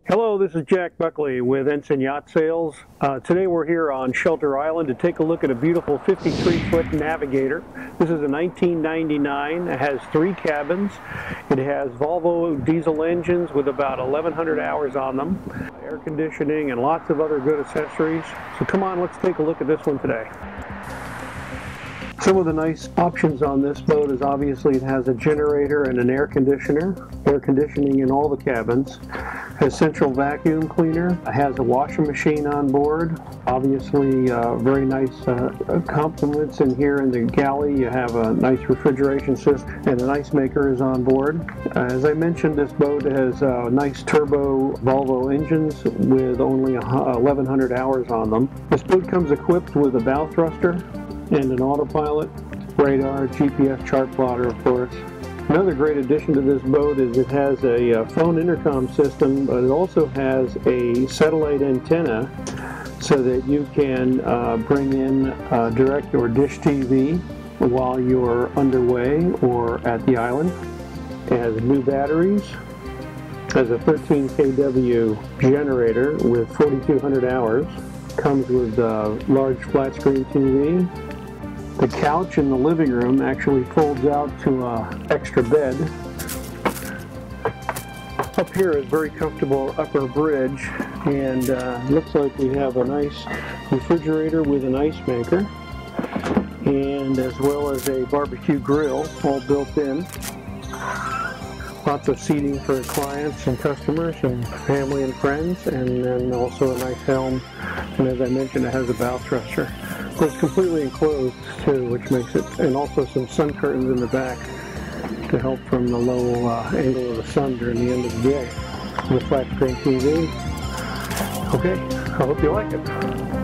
Hello, this is Jack Buckley with Ensign Yacht Sales. Today we're here on Shelter Island to take a look at a beautiful 53-foot Navigator. This is a 1999. It has 3 cabins. It has Volvo diesel engines with about 1,100 hours on them, air conditioning, and lots of other good accessories. So come on, let's take a look at this one today. Some of the nice options on this boat is obviously it has a generator and an air conditioning in all the cabins. Has central vacuum cleaner, it has a washing machine on board. Obviously very nice compliments in here in the galley. You have a nice refrigeration system and an ice maker is on board. As I mentioned, this boat has nice turbo Volvo engines with only 1,100 hours on them. This boat comes equipped with a bow thruster and an autopilot, radar, GPS chart plotter, of course. Another great addition to this boat is it has a phone intercom system, but it also has a satellite antenna so that you can bring in direct or dish TV while you're underway or at the island. It has new batteries, has a 13 kW generator with 4,200 hours, comes with a large flat screen TV. The couch in the living room actually folds out to an extra bed. Up here is very comfortable upper bridge, and looks like we have a nice refrigerator with an ice maker, and as well as a barbecue grill all built in. Lots of seating for clients and customers and family and friends, and then also a nice helm, and as I mentioned, it has a bow thruster. It's completely enclosed too, which makes it, and also some sun curtains in the back to help from the low angle of the sun during the end of the day. The flat screen TV. Okay, I hope you like it.